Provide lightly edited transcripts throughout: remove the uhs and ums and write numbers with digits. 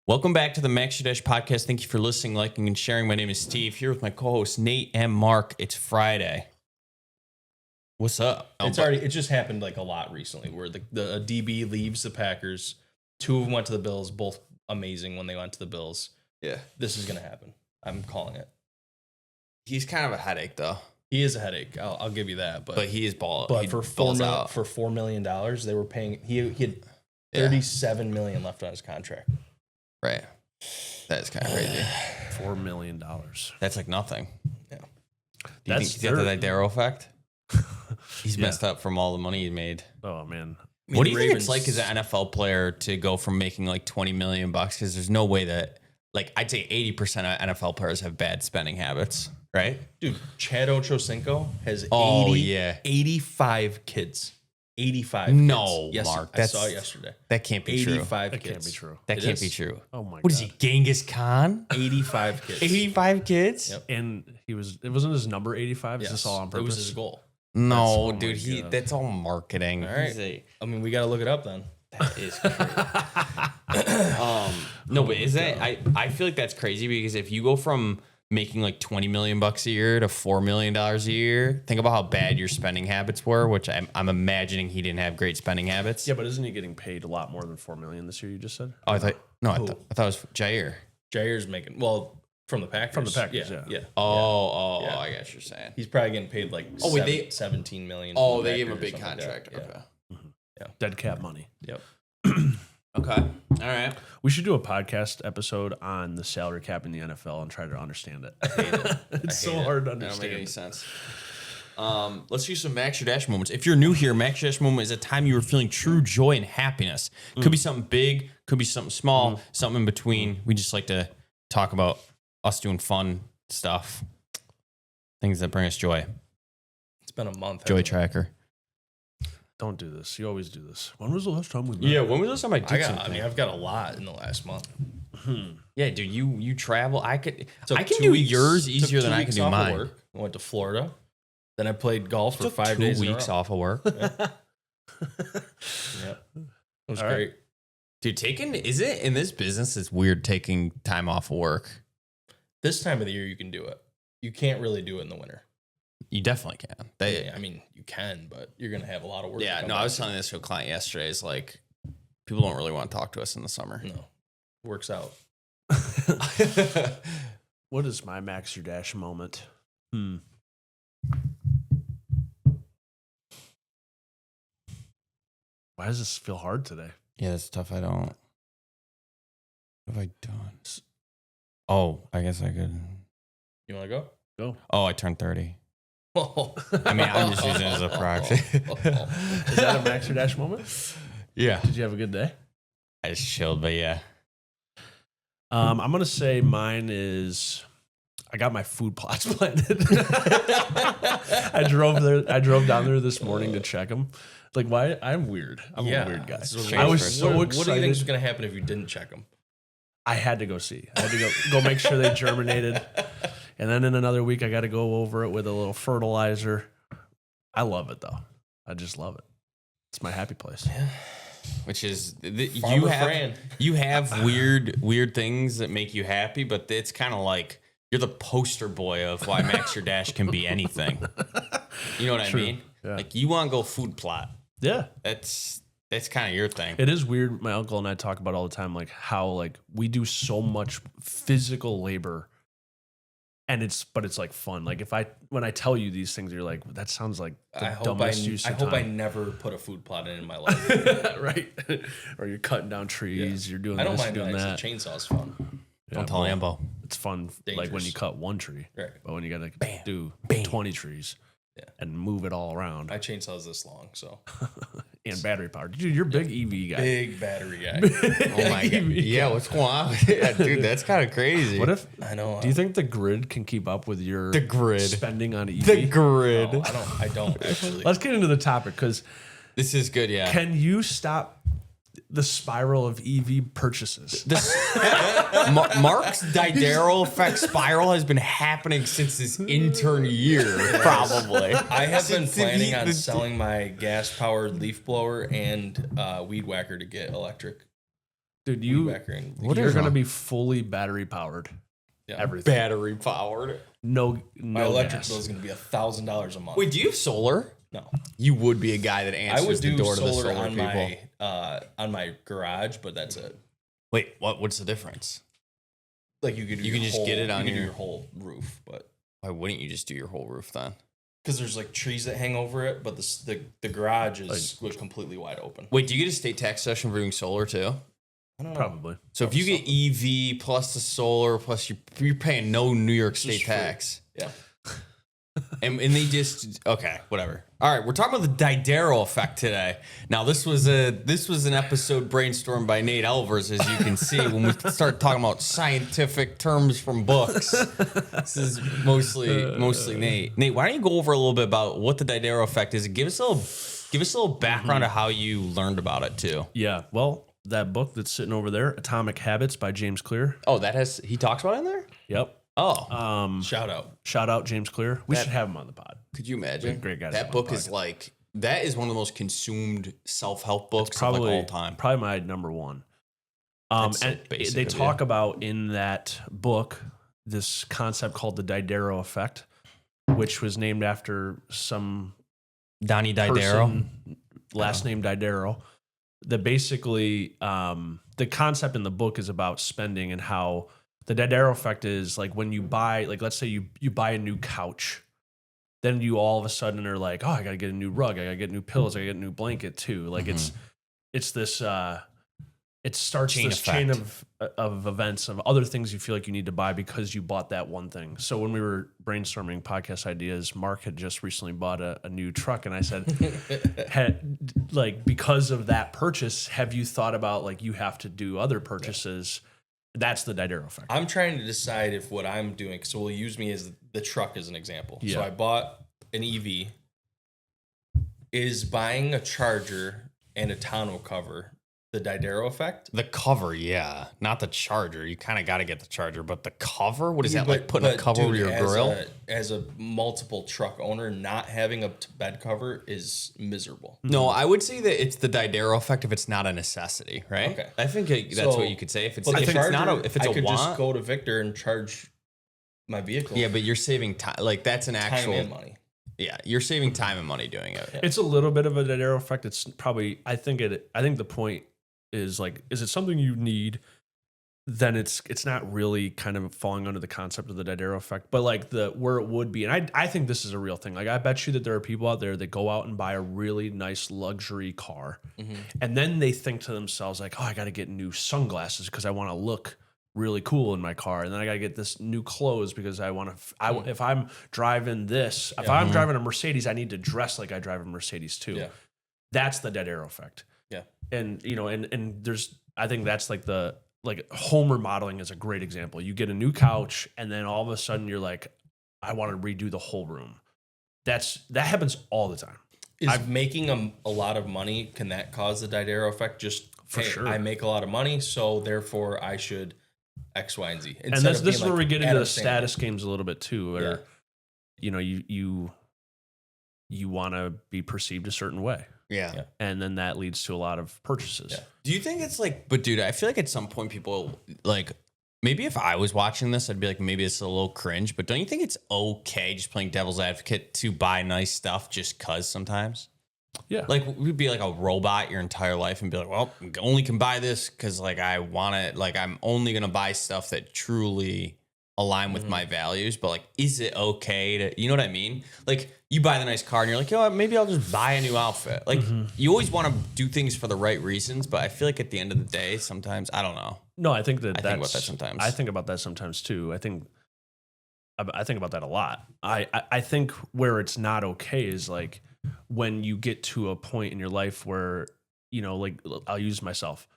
Welcome back to the Max Your Dash podcast. Thank you for listening, liking, and sharing. My name is Steve, here with my co-hosts Nate and Mark. It's Friday. What's up? It just happened like a lot recently where the DB leaves the Packers. Two of them went to the Bills, both amazing when they went to the Bills. Yeah. This is going to happen. I'm calling it. He's kind of a headache, though. He is a headache. I'll give you that. But he is ball. But for $4 million, they were paying. He had $37 million left on his contract. Right. That's kind of crazy. $4 million. That's like nothing. Yeah. Do you think he's got the Diderot Effect? He's messed up from all the money he made. Oh, man. What do you think it's like as an NFL player to go from making like $20 million? Because there's no way that, like, I'd say 80% of NFL players have bad spending habits, right? Dude, Chad Ochocinco has 85 kids. 85 No, kids. Yes, Mark. I saw it yesterday. That can't be true. 85 That kids. can't be true. That can't be true. Oh, my God. What is he, Genghis Khan? 85 kids. 85 kids? Yep. And it wasn't his number 85? Yes. Is this all on purpose? It was his goal. No, That's- oh dude, my God. that's all marketing. All right. I mean, we got to look it up then. That is crazy. No, but is that I feel like that's crazy because if you go from making like $20 million a year to $4 million a year, think about how bad your spending habits were, which I'm imagining he didn't have great spending habits. Yeah, but isn't he getting paid a lot more than $4 million this year? You just said. Oh, I thought it was Jair. Jair's making from the Packers. From the Packers, yeah. Yeah. Oh, Yeah. I guess what you're saying. He's probably getting paid like $17 million. Oh, from the they gave him a Packers big or something like contract. that. Okay. Dead cap money. Yep. Okay. All right. We should do a podcast episode on the salary cap in the NFL and try to understand it. I hate it. It's so hate it. hard to That don't make any understand. sense. Let's use some Max Your Dash moments. If you're new here, Max Your Dash moment is a time you were feeling true joy and happiness. Could be something big, could be something small, something in between. We just like to talk about us doing fun stuff, things that bring us joy. It's been a month. Joy hasn't it? tracker. Don't do this. You always do this. When was the last time we met? Yeah, when was the last time I did something? I've got a lot in the last month. Yeah, dude, you travel. I can Took do 2 weeks- yours easier took than 2 I can weeks do off of mine. work. I went to Florida. Then I played golf for Took 5 2 days. weeks in a row. off of work. Yep. It was All right. great. Dude, is it in this business? It's weird taking time off of work. This time of the year, you can do it. You can't really do it in the winter. You definitely can. I mean, you can, but you're going to have a lot of work. Yeah, to come no, I back was to. telling this to a client yesterday. It's like people don't really want to talk to us in the summer. No, works out. What is my Max Your Dash moment? Why does this feel hard today? Yeah, that's tough. What have I done? Oh, I guess I could. You want to Go. Oh, I turned 30. go? I mean, I'm just using it as a proxy. Is that a Max Your Dash moment? Yeah. Did you have a good day? I just chilled, but yeah. I'm going to say mine is I got my food plots planted. I drove down there this morning to check them. Like, why? I'm weird. I'm a weird guy. I was so What do you think excited. is going to happen if you didn't check them? I had to go see. I had to go make sure they germinated. And then in another week, I got to go over it with a little fertilizer. I love it, though. I just love it. It's my happy place. Which is Farmer Fran. you have weird things that make you happy, but it's kind of like you're the poster boy of why Max Your Dash can be anything. You know what I mean? Yeah. Like you want to go food plot. Yeah. That's kind of your thing. It is weird. My uncle and I talk about all the time, like how like we do so much physical labor, and it's like fun. Like when I tell you these things, you're like, that sounds like the dumbest use I of hope I time. never put a food plot in my life. Right? Or you're cutting down trees. You're doing. I don't this, mind you're doing doing that. that. Chainsaw's fun. Don't tell Ambo. It's fun, like when Dangerous. you cut one tree, Right. but when you gotta do bam. 20 trees, and move it all around, My chainsaw's this long, so and battery power. Dude, you're a big EV guy. big battery guy. Oh my god. Yeah, what's going on? Yeah, dude, that's kind of crazy. What if? I know. Do you think the grid can keep up with your The grid. spending on EV? the grid? No, I don't actually. Let's get into the topic because This is good, yeah. can you stop the spiral of EV purchases? Mark's Diderot Effect spiral has been happening since his intern year, probably. I have been Since planning on the- selling my gas-powered leaf blower and weed whacker to get electric. Dude, What you're is going to wrong? be fully battery powered. Yeah. Everything. Battery powered. No My electric gas. bill is going to be $1,000 a month. Wait, do you have solar? No, You would be a guy that I answers would the do door to the solar solar on people. my garage, but that's it. Wait, what's the difference? Like you could You can just get it on you could do your- your whole roof, but Why wouldn't you just do your whole roof then? because there's like trees that hang over it, but the garage is completely wide open. Wait, do you get a state tax session for doing solar too? I don't know. Probably. So if you get EV plus the solar plus you're paying no New York State free. tax. Yeah. And they just okay, whatever. All right, we're talking about the Diderot Effect today. Now this was an episode brainstormed by Nate Elvers, as you can see when we start talking about scientific terms from books. This is mostly Nate. Nate, why don't you go over a little bit about what the Diderot Effect is? Give us a little background of how you learned about it too. Yeah. Well, that book that's sitting over there, Atomic Habits by James Clear. Oh, he talks about it in there? Yep. Oh, Shout out. Shout out James Clear. We should have him on the pod. could you imagine? Great guy to have That on book the is that is one of the most consumed self-help books Probably of all time. Probably my number one. That's so And basic they of talk you. about in that book this concept called the Diderot Effect, which was named after some Donnie Diderot. person, last name Diderot. That basically the concept in the book is about spending and how the Diderot effect is like when you buy, like let's say you buy a new couch, then you all of a sudden are like, oh, I gotta get a new rug, I gotta get new pillows, I gotta get a new blanket too. Like it's this it starts Chain this effect. chain of events of other things you feel like you need to buy because you bought that one thing. So when we were brainstorming podcast ideas, Mark had just recently bought a new truck, and I said, like because of that purchase, have you thought about like you have to do other purchases? That's the Diderot effect. I'm trying to decide if what I'm doing, so we'll use me as the truck as an example. So Yeah. I bought an EV. Is buying a charger and a tonneau cover the Diderot effect? The cover, yeah, not the charger. You kind of got to get the charger, but the cover. What is that But- like? Putting a but cover over dude, your as grill? as a multiple truck owner, not having a bed cover is miserable. No, I would say that it's the Diderot effect if it's not a necessity, right? Okay. I think that's So- what you could say. If it's But if the it's not charger, if it's I a could want, just go to Victor and charge my vehicle. yeah, but you're saving time. Like that's an time actual. and money. Yeah, you're saving time and money doing it. It's a little bit of a Diderot effect. It's probably I think the point is like, is it something you need? Then it's not really kind of falling under the concept of the Diderot effect, but like where it would be, and I think this is a real thing. Like I bet you that there are people out there that go out and buy a really nice luxury car, and then they think to themselves like, oh, I got to get new sunglasses because I want to look really cool in my car, and then I got to get this new clothes because I want to. If I'm driving this, if I'm driving a Mercedes, I need to dress like I drive a Mercedes too. Yeah. That's the Diderot effect. Yeah. And and there's I think that's like home remodeling is a great example. You get a new couch and then all of a sudden you're like, I want to redo the whole room. That happens all the time. Is making a lot of money, can that cause the Diderot effect? Just For hey, sure. I make a lot of money, so therefore I should X, Y, and Z. And this is where we get into the status. status games a little bit too, where Yeah. you know you want to be perceived a certain way. Yeah. And then that leads to a lot of purchases. Yeah. Do you think it's like? But dude, I feel like at some point people like. Maybe if I was watching this, I'd be like, maybe it's a little cringe. But don't you think it's okay, just playing devil's advocate, to buy nice stuff just cause sometimes? Yeah. Like we'd be like a robot your entire life and be like, well, I only can buy this because like I want it. Like I'm only gonna buy stuff that truly align with my values. But like, is it okay to, you know what I mean? Like you buy the nice car and you're like, yo, maybe I'll just buy a new outfit. Like you always want to do things for the right reasons, but I feel like at the end of the day, sometimes I don't know. No, I think I think about that sometimes. I think about that sometimes too. I think about that a lot. I think where it's not okay is like when you get to a point in your life where, you know, like I'll use myself.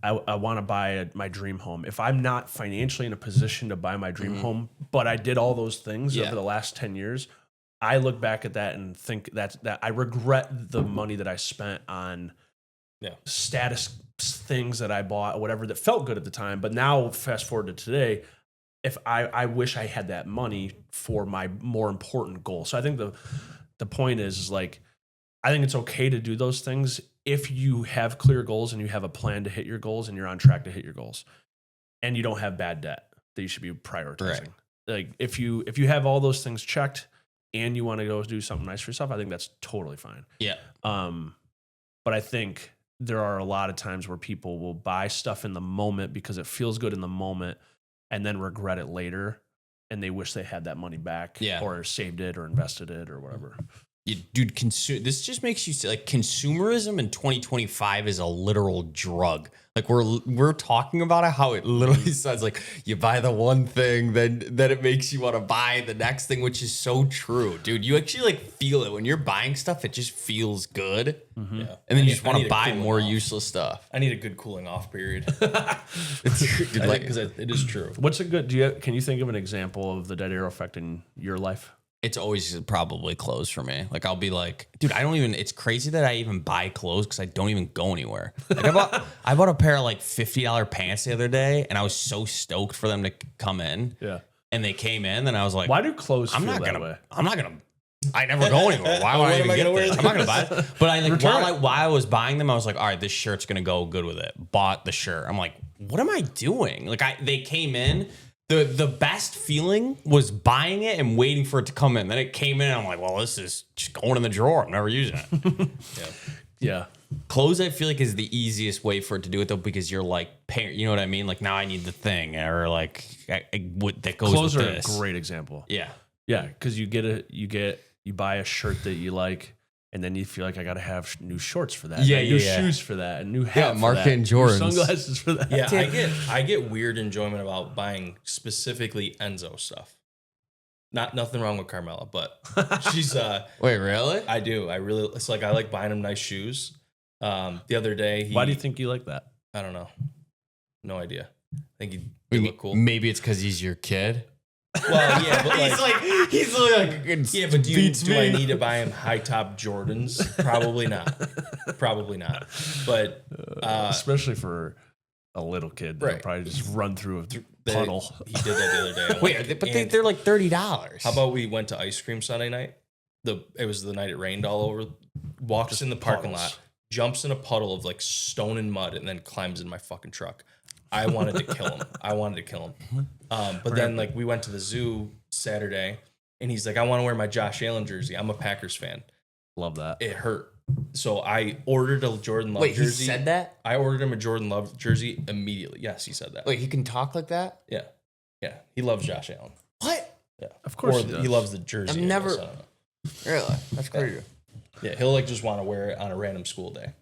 I want to buy my dream home. If I'm not financially in a position to buy my dream home, but I did all those things over the last 10 years, I look back at that and think that I regret the money that I spent on status things that I bought, whatever that felt good at the time. But now fast forward to today, if I wish I had that money for my more important goal. So I think the point is like, I think it's okay to do those things if you have clear goals and you have a plan to hit your goals and you're on track to hit your goals and you don't have bad debt that you should be prioritizing. Like if you have all those things checked and you want to go do something nice for yourself, I think that's totally fine. Yeah. But I think there are a lot of times where people will buy stuff in the moment because it feels good in the moment and then regret it later. And they wish they had that money back or saved it or invested it or whatever. Dude, this just makes you say, like, consumerism in 2025 is a literal drug. Like we're talking about it, how it literally says like you buy the one thing, then it makes you want to buy the next thing, which is so true, dude. You actually like feel it when you're buying stuff. It just feels good, and then you just want to buy more useless stuff. I need a good cooling off period. Because it is true. What's a good? Can you think of an example of the Diderot Effect in your life? It's always probably clothes for me. Like I'll be like, dude, it's crazy that I even buy clothes because I don't even go anywhere. Like I bought a pair of like $50 pants the other day and I was so stoked for them to come in. Yeah. And they came in and I was like, why do clothes I never go anywhere. Why would I even get this? I'm not gonna buy it. But while I was buying them, I was like, all right, this shirt's gonna go good with it. Bought the shirt. I'm like, what am I doing? Like they came in. The best feeling was buying it and waiting for it to come in. Then it came in and I'm like, well, this is just going in the drawer. I'm never using it. Yeah. Clothes, I feel like, is the easiest way for it to do it, though, because you're like, you know what I mean? Like, now I need the thing, or like, that goes clothes with are this. a great example. Yeah. Yeah, because you buy a shirt that you like, and then you feel like I got to have new shorts for that. New shoes for that, and new hat for that. and Jordans. New sunglasses for that. Yeah, I get weird enjoyment about buying specifically Enzo stuff. Nothing wrong with Carmela, but she's Wait, really? I do. I like buying him nice shoes. The other day why do you think you like that? I don't know. No idea. I think he look cool. Maybe it's because he's your kid. Well, yeah, but he's like yeah, but do I need to buy him high top Jordans? Probably not. But especially for a little kid, they'll probably just run through a puddle. He did that the other day. Wait, but they're like $30. How about we went to ice cream Sunday night? It was the night it rained all over. Walks just in the parking lot, jumps in a puddle of like stone and mud, and then climbs in my fucking truck. I wanted to kill him. But then like we went to the zoo Saturday and he's like, I want to wear my Josh Allen jersey. I'm a Packers fan. Love that. It hurt. So I ordered a Jordan Love jersey. Wait, he said that? I ordered him a Jordan Love jersey immediately. Yes, he said that. Wait, he can talk like that? Yeah. Yeah. He loves Josh Allen. What? Yeah. Of course he loves the jersey. I've never. Really? That's crazy. Yeah, he'll like just want to wear it on a random school day.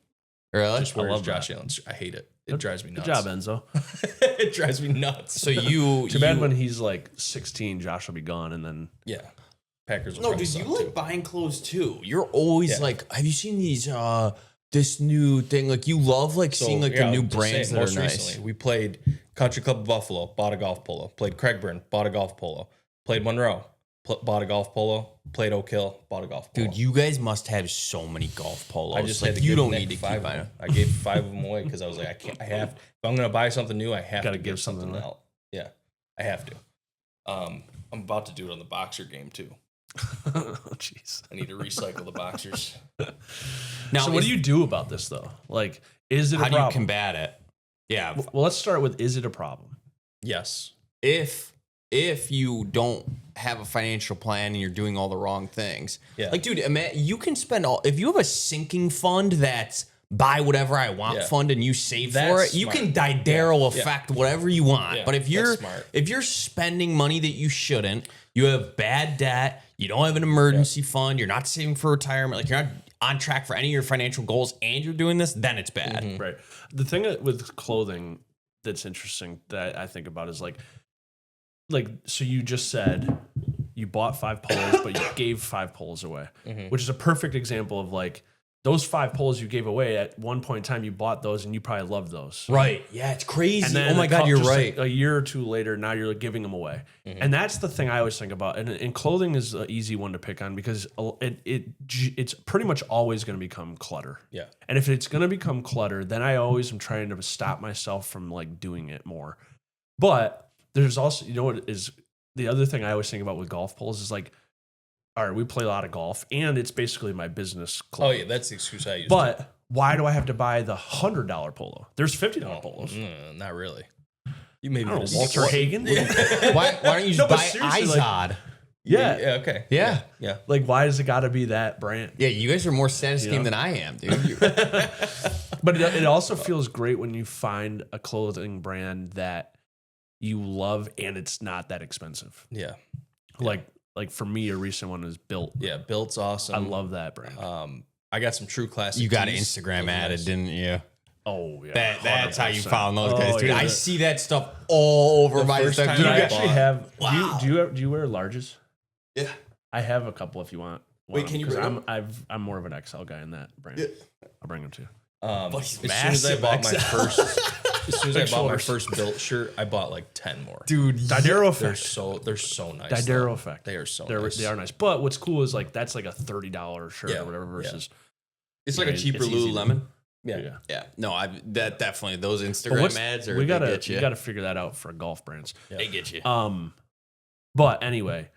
Really? Just wears Josh Allen. I hate it. It drives me nuts. Good job, Enzo. It drives me nuts. So too bad when he's like 16, Josh will be gone, and then Packers. No, dude, you like buying clothes too. You're always like, have you seen these? This new thing. Like you love seeing like the new brands that are nice. Recently, we played Country Club of Buffalo, bought a golf polo. Played Craigburn, bought a golf polo. Played Monroe, bought a golf polo. Played Oak Hill, bought a golf polo. Dude, you guys must have so many golf polos. I just like had to you give don't Nick need to 5 keep of buying them. I gave 5 of them away because I was like, if I'm gonna buy something new, I have to give something else. Yeah, I have to. I'm about to do it on the boxer game too. Oh, jeez. I need to recycle the boxers. Now, so what do you do about this though? Like, is it a problem? How do you combat it? Yeah. Well, let's start with, is it a problem? Yes. If you don't have a financial plan and you're doing all the wrong things. Yeah. Like, dude, you can spend if you have a sinking fund that's buy whatever I want fund and you save for it, you can Diderot Effect whatever you want. Yeah, but if you're spending money that you shouldn't, you have bad debt, you don't have an emergency fund, you're not saving for retirement, like you're not on track for any of your financial goals and you're doing this, then it's bad. Mm-hmm. Right. The thing with clothing that's interesting that I think about is like, so you just said you bought 5 polos, but you gave 5 polos away, which is a perfect example of like those 5 polos you gave away at one point in time, you bought those and you probably loved those. Right. Yeah, it's crazy. And then oh my God, you're right. Like a year or two later, now you're giving them away. And that's the thing I always think about. And clothing is an easy one to pick on because it's pretty much always going to become clutter. Yeah. And if it's going to become clutter, then I always am trying to stop myself from like doing it more. But there's also, you know what is the other thing I always think about with golf poles is like, all right, we play a lot of golf and it's basically my business club. Oh yeah, that's the excuse I use. But why do I have to buy the $100 polo? There's $50 polos. Not really. You maybe I don't know, Walter Hagen. Why don't you just No, but buy seriously, Izod? Yeah. Okay. Yeah. Yeah. Like, why does it got to be that brand? Yeah, you guys are more status game than I am, dude. But it also feels great when you find a clothing brand that you love and it's not that expensive. Yeah. Like for me, a recent one is Built. Yeah. Built's awesome. I love that brand. I got some true classic. You got tees. Instagram Those are added, nice. didn't you? Oh yeah, That's how you 100%. found those guys, dude. yeah. I see that stuff all over The my first stuff. time Do you I actually bought- have? Wow. Do you wear larges? Yeah. I have a couple if you want. Wait, can you 'Cause bring I'm more of an XL guy in that brand. Yeah. I'll bring them too. As soon as I massive bought my XL. first, as soon as I Big bought my shoulders. first Built shirt, I bought like 10 more. Dude, Diderot They're Effect. so nice. Diderot though. Effect. They are so They nice. are nice. But what's cool is like that's like a $30 shirt Yeah, or whatever yeah. versus it's like Yeah, a cheaper it's easy to- Lululemon. Yeah. Yeah, no, that definitely those But Instagram ads are we they get you. gotta figure that out for golf brands. Yeah. They get you. But anyway,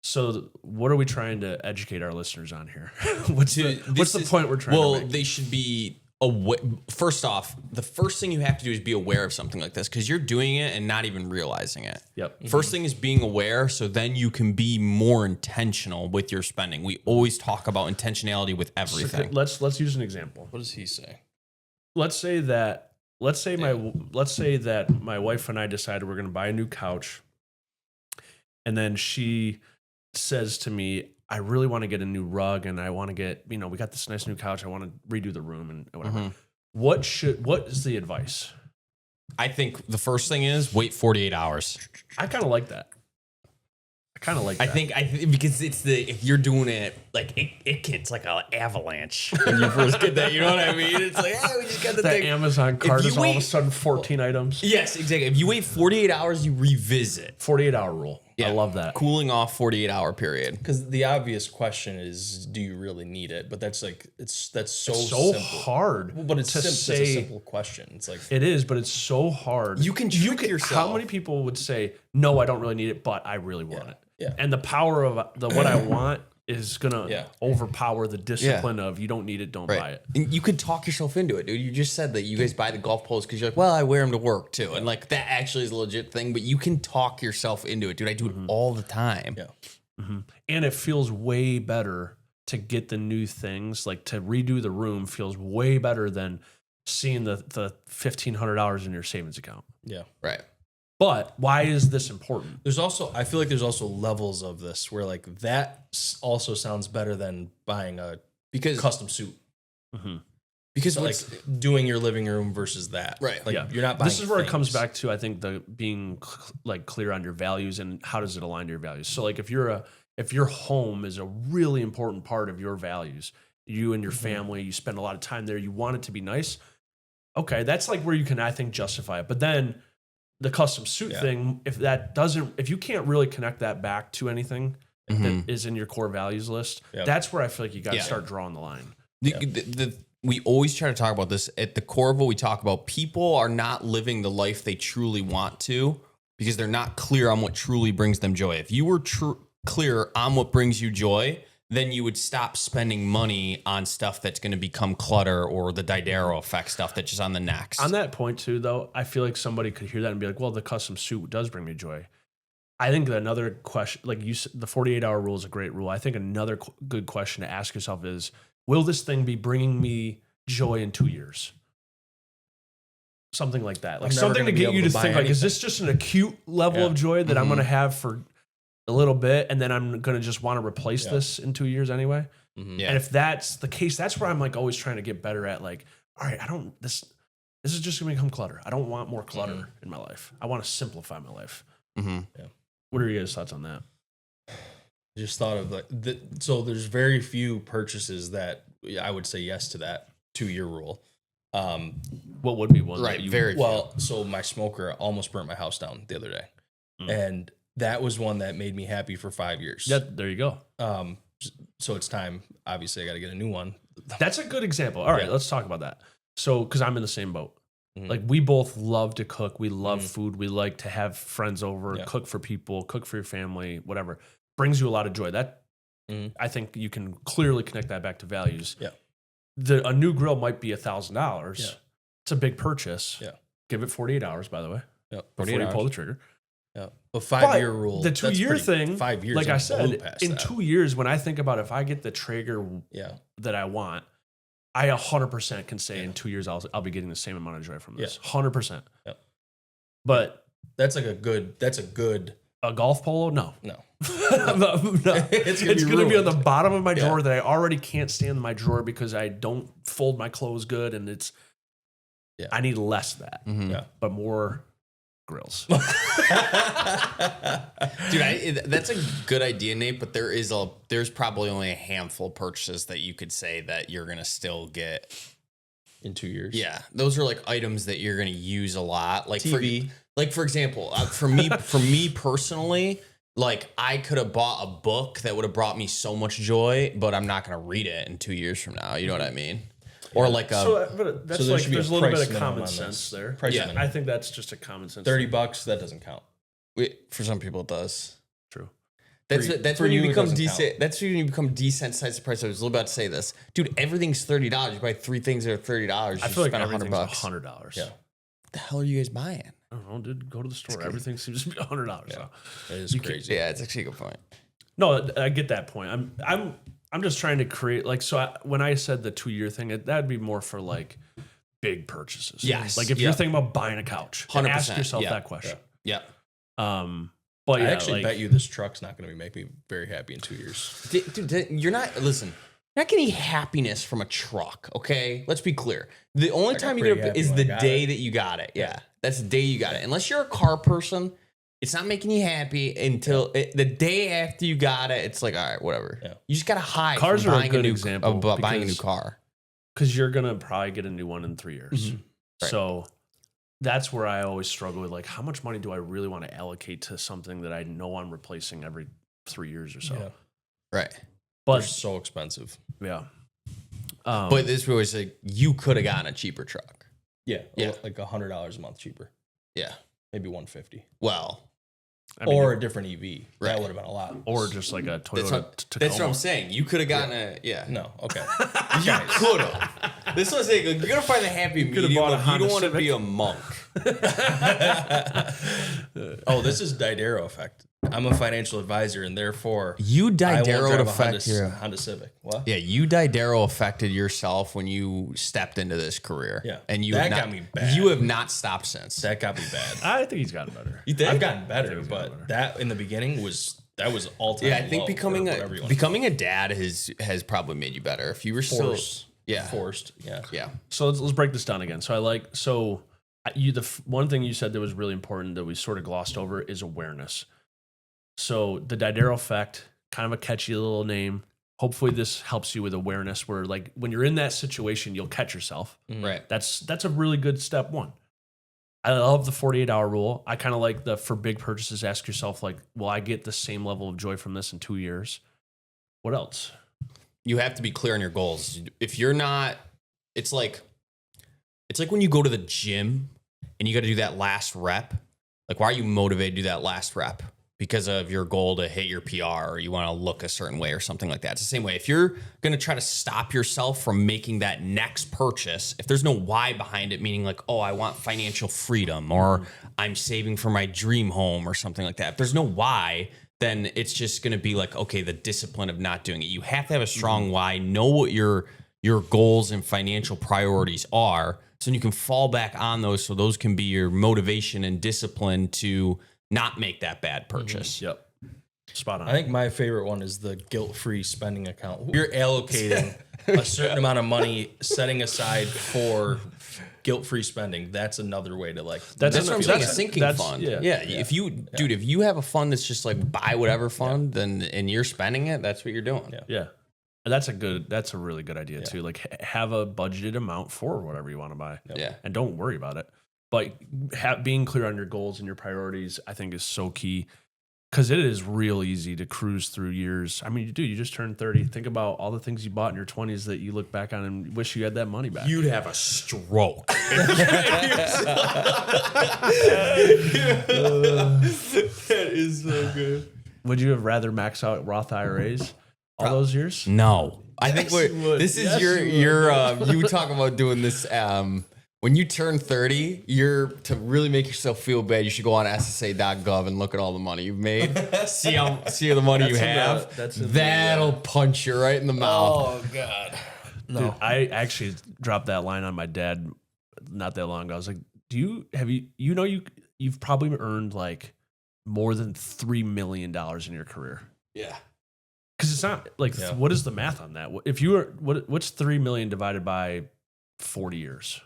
so what are we trying to educate our listeners on here? what's the point we're trying to make? They should be aware. First off, the first thing you have to do is be aware of something like this because you're doing it and not even realizing it. Yep. First thing is being aware, so then you can be more intentional with your spending. We always talk about intentionality with everything. Let's use an example. What does he say? Let's say that my wife and I decided we're going to buy a new couch, and then she says to me, "I really want to get a new rug, and I want to get we got this nice new couch. I want to redo the room and whatever." Mhm. What is the advice? I think the first thing is wait 48 hours. I kind of like that. I think because if you're doing it like it gets like an avalanche when you first get that, you know what I mean? It's like, hey, we just got the that thing. Amazon cart you is all of a wait- sudden 14 items. Yes, exactly. If you wait 48 hours, you revisit. 48-hour rule. I Yeah. love that. Cooling off 48-hour period. Because the obvious question is, do you really need it? But that's like that's so So simple. hard. Well, but it's to simple. say It's a simple question. It's like it is, but it's so hard. You can trick yourself. How many people would say, "No, I don't really need it, but I really want it." yeah. And the power of what I want is gonna Yeah. overpower the discipline of you don't need it, don't buy it. And you could talk yourself into it, dude. You just said that you guys buy the golf poles because you're like, well, I wear them to work too. And like that actually is a legit thing, but you can talk yourself into it, dude. I do it all the time. Yeah. And it feels way better to get the new things, like to redo the room feels way better than seeing the $1,500 in your savings account. yeah. Right. But why is this important? There's also I feel like there's also levels of this where like that also sounds better than buying a Because custom suit. because So like doing your living room versus that. Right. Like Yeah. you're not buying This is where it comes things. back to, I think, the being like clear on your values and how does it align to your values. So like if your home is a really important part of your values, you and your family, you spend a lot of time there, you want it to be nice. Okay, that's like where you can, I think, justify it. But then the custom suit Yeah. thing, if you can't really connect that back to anything that is in your core values list, Yep. that's where I feel like you got to Yeah. start drawing the line. We always try to talk about this at the core of what we talk about. People are not living the life they truly want to because they're not clear on what truly brings them joy. If you were clear on what brings you joy, then you would stop spending money on stuff that's going to become clutter or the Diderot Effect stuff that's just on the next. On that point too, though, I feel like somebody could hear that and be like, well, the custom suit does bring me joy. I think that another question, like you said, the 48-hour rule is a great rule. I think another good question to ask yourself is, will this thing be bringing me joy in 2 years? Something like that. Like I'm never something to gonna be get you able to to buy think like, is anything. this just an acute level Yeah. of joy that I'm going to have for a little bit and then I'm going to just want to replace Yeah. this in 2 years anyway? Mhm. Yeah. And if that's the case, that's where I'm like always trying to get better at like, all right, this is just gonna become clutter. I don't want more clutter in my life. I want to simplify my life. Mm-hmm. What are your guys' thoughts on that? Just thought of like so there's very few purchases that I would say yes to that 2-year rule. What would be one? Right. That you, Very Well, so my smoker almost burnt my house down the other day. And that was one that made me happy for 5 years. Yeah, there you go. So it's time. Obviously, I got to get a new one. That's a good example. All right, Yeah. let's talk about that. So, because I'm in the same boat. Mhm. Like we both love to cook. We love food. We like to have friends over, Yeah. cook for people, cook for your family, whatever. Brings you a lot of joy. That Mhm. I think you can clearly connect that back to values. Yeah. a new grill might be $1,000. Yeah. It's a big purchase. Yeah. Give it 48 hours, by the way, Yep. before you pull the trigger. Yeah. A 5-year rule. The 2-year thing, 5 years. like I I'm said, past in that. 2 years, when I think about if I get the Traeger Yeah. that I want, I 100% can say in 2 years I'll be getting the same amount of joy from this. 100%. Yep. But That's a good. a golf polo, no. No. No. It's It's gonna going to be on ruined. the bottom of my Yeah. drawer that I already can't stand in my drawer because I don't fold my clothes good, and it's. Yeah. I need less of that, Yeah. but more grills. Dude, that's a good idea, Nate. But there's probably only a handful of purchases that you could say that you're gonna still get In 2 years. Yeah, those are like items that you're gonna use a lot. Like TV. for example, for me personally, like I could have bought a book that would have brought me so much joy, but I'm not gonna read it in 2 years from now. You know what I mean? Or like But that's So there like should be there's a a little price bit of minimum common on sense this. there. Price Yeah. minimum. I think that's just a common sense. $30. That doesn't count. for some people it does. True. That's for when you you, it become doesn't decent. count. That's when you become desensitized to price. I was about to say this, dude. Everything's $30. You buy 3 things that are $30. I feel like spend everything's $100. $100. Yeah. What the hell are you guys buying? I don't know, dude. Go to the store. Everything seems to be $100. Yeah. So. It is crazy. Yeah, it's actually a good point. No, I get that point. I'm just trying to create when I said the 2-year thing, that'd be more for like big purchases. Yes. Like if you're thinking about buying a couch, 100%, ask yourself yeah. that question. Yeah. But I yeah, actually like, bet you this truck's not going to make me very happy in 2 years. Dude, you're not listen. You're not getting happiness from a truck, okay? Let's be clear. The only got time you pretty get happy is when the I got day it. that you got it. Yeah, that's the day you got it. Unless you're a car person, it's not making you happy until the day after you got it. It's like, all right, whatever. Yeah. You just gotta hide. Cars from are a buying good new, example about buying a new because- car. because you're gonna probably get a new one in 3 years. Right. So that's where I always struggle with, like, how much money do I really want to allocate to something that I know I'm replacing every 3 years or so? Yeah. Right. They're But so expensive. yeah, But this was like you could have gotten a cheaper truck. Yeah. Yeah. Like $100 a month cheaper. Yeah. Maybe $150. Well, I mean, Or a different EV. Right. That would have been a lot. or just like a that's Toyota what, Tacoma. that's what I'm saying. You could have gotten a No. Okay. You could have. This is what I'm saying. You're gonna find the happy could've medium. bought a Of you Honda don't want to Civic. be a monk. Oh, this is Diderot Effect. I'm a financial advisor, and therefore You I won't Diderot drive a effect here. Honda Civic. What? Yeah, you Diderot affected yourself when you stepped into this career. Yeah. And you That have not, got me bad. You have not stopped since. That got me bad. I think he's gotten better. You think? I've gotten better, he's but gotten better. that in the beginning was all time. Yeah, I think low, becoming or whatever you a wanna becoming a dad has probably made you better. If you were still force. yeah. Forced. Yeah. Yeah. So let's break this down again. One thing you said that was really important that we sort of glossed over is awareness. So the Diderot Effect, kind of a catchy little name. Hopefully this helps you with awareness where, like, when you're in that situation, you'll catch yourself. Right. That's a really good step one. I love the 48-hour rule. I kind of like for big purchases, ask yourself, like, will I get the same level of joy from this in 2 years? What else? You have to be clear on your goals. If you're not, it's like when you go to the gym and you got to do that last rep. Like, why are you motivated to do that last rep? Because of your goal to hit your PR, or you want to look a certain way or something like that. It's the same way. If you're going to try to stop yourself from making that next purchase, if there's no why behind it, meaning like, oh, I want financial freedom, or I'm saving for my dream home or something like that. If there's no why, then it's just going to be like, okay, the discipline of not doing it. You have to have a strong why, know what your goals and financial priorities are, so you can fall back on those, so those can be your motivation and discipline to not make that bad purchase. Yep. Spot on. I think my favorite one is the guilt-free spending account. You're allocating a certain amount of money, setting aside for guilt-free spending. That's another way to like. That's what I'm saying. A that's- sinking that's- fund. yeah. Yeah. If you have a fund that's just like buy whatever fund, then and you're spending it, that's what you're doing. Yeah. Yeah. And that's a really good idea too. Like, have a budgeted amount for whatever you want to buy. Yeah. And don't worry about it. But being clear on your goals and your priorities, I think, is so key, because it is real easy to cruise through years. I mean, you just turned 30. Think about all the things you bought in your 20s that you look back on and wish you had that money back. You'd have a stroke. That is so good. Would you have rather max out Roth IRAs all those years? No. I think Yes, you would. this is Yes, your you would. you talk about doing this. When you turn 30, to really make yourself feel bad, you should go on SSA.gov and look at all the money you've made. see the money you have. That'll punch you right in the mouth. Oh God. No. Dude, I actually dropped that line on my dad not that long ago. I was like, you've probably earned like more than $3 million in your career. Yeah. Because it's not like, what is the math on that? If you were, what's 3 million divided by 40 years?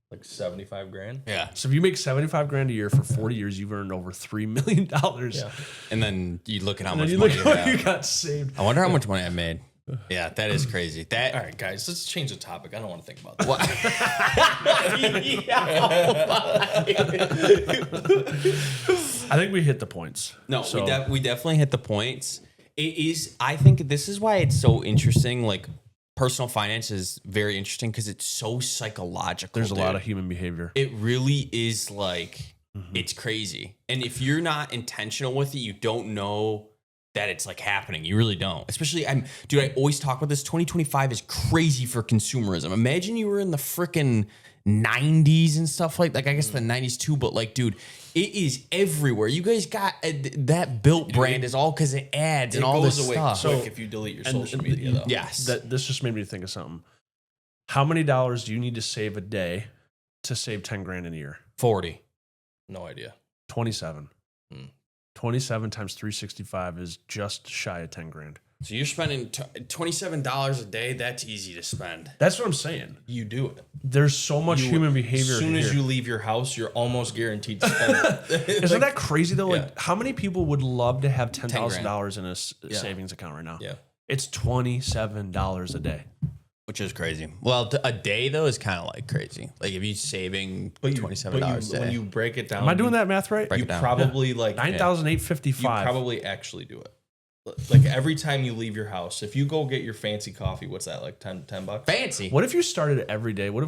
Like 75 grand. Yeah. So if you make 75 grand a year for 40 years, you've earned over $3 million. Yeah. And then you look at how much you money look you at what you have. got saved. I wonder how much money I made. Yeah, that is crazy. That All right, guys, let's change the topic. I don't want to think about that. What? I think we hit the points. No, So- we definitely hit the points. It is. I think this is why it's so interesting. Like personal finance is very interesting because it's so psychological. There's a dude. lot of human behavior. It really is like it's crazy. And if you're not intentional with it, you don't know that it's like happening. You really don't. Especially I always talk about this. 2025 is crazy for consumerism. Imagine you were in the freaking 90s and stuff like I guess the 90s too, but like, dude, it is everywhere. You guys got that built brand is all because of ads and all this goes away stuff. quick if you delete your social media, though. Yes. This just made me think of something. How many dollars do you need to save a day to save 10 grand in a year? 40. No idea. 27. 27 times 365 is just shy of 10 grand. So you're spending $27 a day. That's easy to spend. That's what I'm saying. You do it. There's so much human behavior. As soon as here. you leave your house, you're almost guaranteed to spend it. Isn't that crazy though? Yeah. Like, how many people would love to have $10,000 grand. in a savings account right now? Yeah. It's $27 a day. Which is crazy. Well, a day though is kind of like crazy. Like if you're saving $27 a day. When you break it down, Am I doing that math right? Break You it down. probably like you 9,855. probably actually do it. Like every time you leave your house, if you go get your fancy coffee, what's that like $10 bucks? Fancy. What if you started every day? What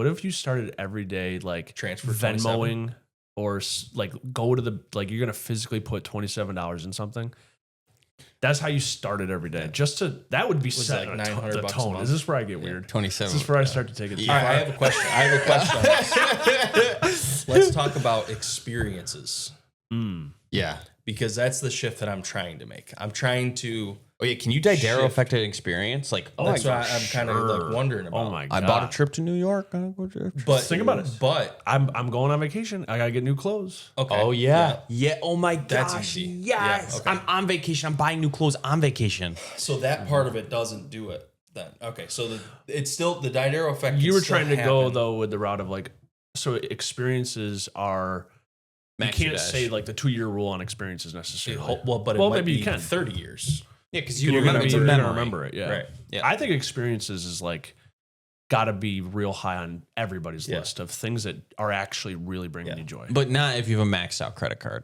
if you started every day like Transfer Venmoing or like go to the like you're gonna physically put $27 in something? That's how you started every day. Just to that would be set like like $900 the bucks a tone. month? Is this where I get weird? 27. Is this where I start to take it? All right, I have a question. On this. Let's talk about experiences Yeah. because that's the shift that I'm trying to make. I'm trying to. Oh yeah. Can you Diderot Shift. Effect an experience? Like, oh, That's my what gosh. I'm kind of like wondering about. Oh my I god! bought a trip to New York. But Think about it. But I'm going on vacation. I gotta get new clothes. okay. Oh yeah. Yeah. Oh my gosh. That's easy. Yes. Yeah, okay. I'm on vacation. I'm buying new clothes on vacation. So that part of it doesn't do it then. Okay. So it's still the Diderot effect. You can were still trying to go happen. though with the route of like, so experiences are. Max you your can't dash. say like the 2-year rule on experiences necessarily. Well, but it Well, might maybe be you can. 30 years. Yeah, because You're gonna it's a you're gonna memory. remember it. Yeah. Right. Yeah. I think experiences is like got to be real high on everybody's Yeah. list of things that are actually really bringing Yeah. you joy. But not if you have a maxed out credit card.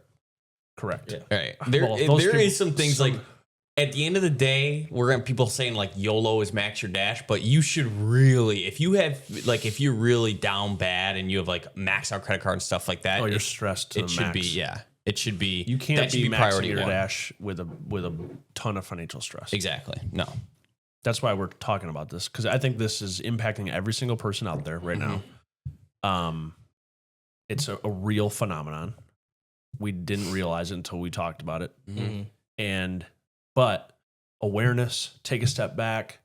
Correct. Yeah. Right. There, Well, those there people- is some things like at the end of the day, we're gonna people saying like YOLO is max your dash, but you should really, if you have like if you're really down bad and you have like max out credit card and stuff like that, Oh, you're stressed to it the should max. be It should be. You can't that should be maxing priority your one. dash with a ton of financial stress. Exactly. No. That's why we're talking about this because I think this is impacting every single person out there right now. It's a real phenomenon. We didn't realize it until we talked about it. But awareness, take a step back,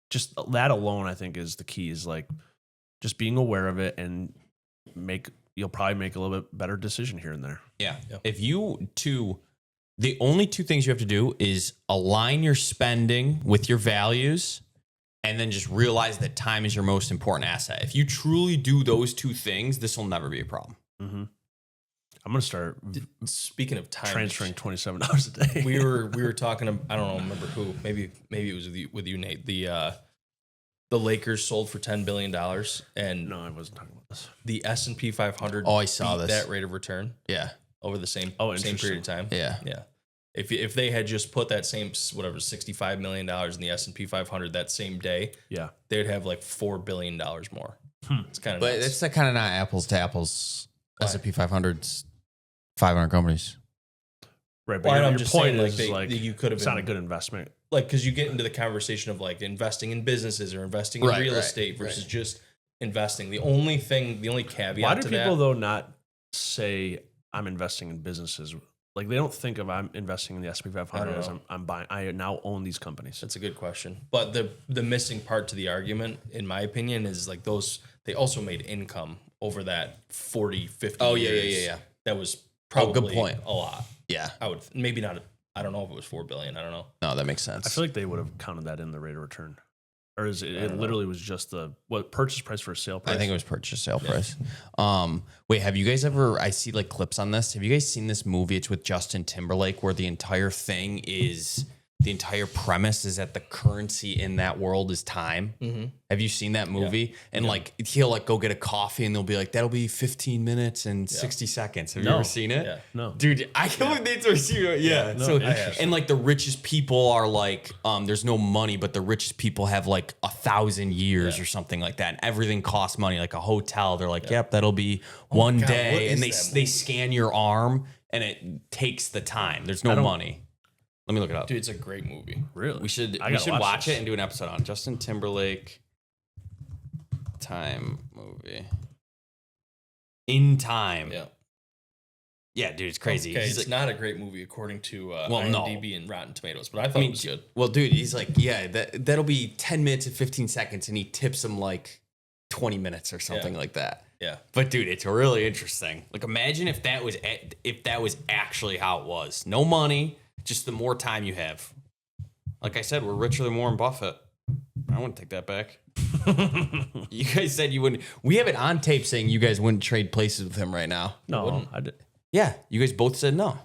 just that alone, I think is the key is like just being aware of it and you'll probably make a little bit better decision here and there. Yeah. If the only two things you have to do is align your spending with your values and then just realize that time is your most important asset. If you truly do those two things, this will never be a problem. Mm-hmm. I'm going to start Speaking of time, transferring $27 a day. we were talking. I don't remember who. Maybe it was with you, Nate. The Lakers sold for $10 billion, and No, I wasn't talking about this. the S&P 500. Oh, I saw beat this. that rate of return Yeah. over the same interesting. period of time. Yeah. Yeah. If they had just put that same $65 million in the S&P 500 that same day, Yeah. they'd have like $4 billion more. It's kind of But it's kind of not apples to apples. S&P 500's 500 companies. Right. But Well, your I'm just point saying, is like you could have it's not a good investment. like, because you get into the conversation of like investing in businesses or investing in real estate versus just investing. The only caveat Why do to people that, though not say I'm investing in businesses? Like they don't think of I'm investing in the S&P 500 as I'm buying. I now own these companies. that's a good question. But the missing part to the argument, in my opinion, is like they also made income over that 40, 50 years. Yeah. That was probably good point. a lot. Yeah. I would maybe not. I don't know if it was 4 billion. I don't know. No, that makes sense. I feel like they would have counted that in the rate of return, or is it? It literally was just the purchase price for a sale price. I think it was purchase sale price. Wait, have you guys ever? I see like clips on this. Have you guys seen this movie? It's with Justin Timberlake, where the entire premise is that the currency in that world is time. Mm-hmm. Have you seen that movie? Yeah. And like he'll like go get a coffee and they'll be like, that'll be 15 minutes and 60 seconds. Have you ever seen it? Yeah. No, dude, I can't believe they see it. Yeah. No, So and like the richest people are like, there's no money, but the richest people have like 1,000 years or something like that. And everything costs money. Like a hotel, they're like, yep, that'll be one day. And they scan your arm and it takes the time. There's no money. Let me look it up. Dude, it's a great movie. really. We should watch watch it and do an episode on Justin Timberlake time movie. In Time. Yeah. Yeah, dude, it's crazy. Okay, He's it's like, not a great movie according to no. IMDb and Rotten Tomatoes, but I thought it was good. Well, dude, he's like, yeah, that'll be 10 minutes and 15 seconds, and he tips him like 20 minutes or something like that. Yeah. But dude, it's really interesting. Like, imagine if that was actually how it was. No money, just the more time you have. Like I said, we're richer than Warren Buffett. I wouldn't take that back. You guys said you wouldn't. We have it on tape saying you guys wouldn't trade places with him right now. No, I did. Yeah, you guys both said no.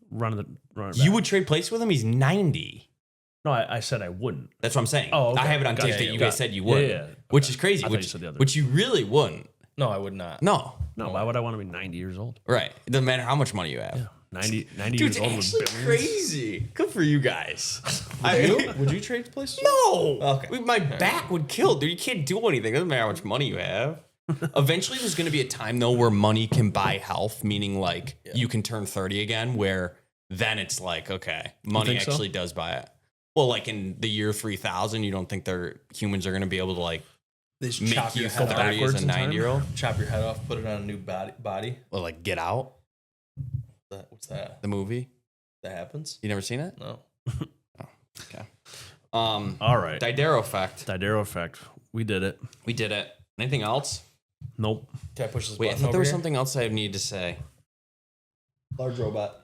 Run it back. You would trade places with him? He's 90. No, I said I wouldn't. That's what I'm saying. Oh, okay. I have it on tape that you guys said you would. Yeah. Which is crazy. I thought you said the other. Which you really wouldn't. No, I would not. No. No, why would I want to be 90 years old? Right. It doesn't matter how much money you have. Yeah. 90 Dude, years it's old with actually billions. crazy. Good for you guys. Would you trade places? No. Okay. My back would kill, dude. You can't do anything. It doesn't matter how much money you have. Eventually, there's going to be a time, though, where money can buy health, meaning like you can turn 30 again, where then it's like, okay, money actually does buy it. Well, like in the year 3000, you don't think humans are going to be able to like They make chop you your head 30 as a 90-year-old? Chop your head off, put it on a new body. Well, like Get Out, What's that? the movie. That happens? You never seen it? No. Okay. All right. Diderot Effect. Diderot Effect. We did it. We did it. Anything else? Nope. Can I push this Wait, I button thought over there was here? something else I needed to say. Large robot.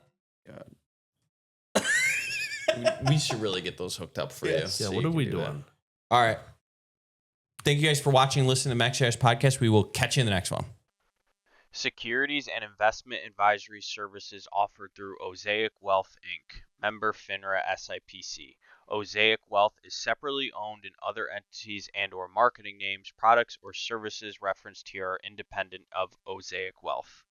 We should really get those hooked up for Yes. you. Yeah, so what you are can we do doing? that. All right. Thank you guys for watching and listening to Max Shash Podcast. We will catch you in the next one. Securities and investment advisory services offered through Osaic Wealth Inc., member FINRA SIPC. Osaic Wealth is separately owned, and other entities and/or marketing names, products, or services referenced here are independent of Osaic Wealth.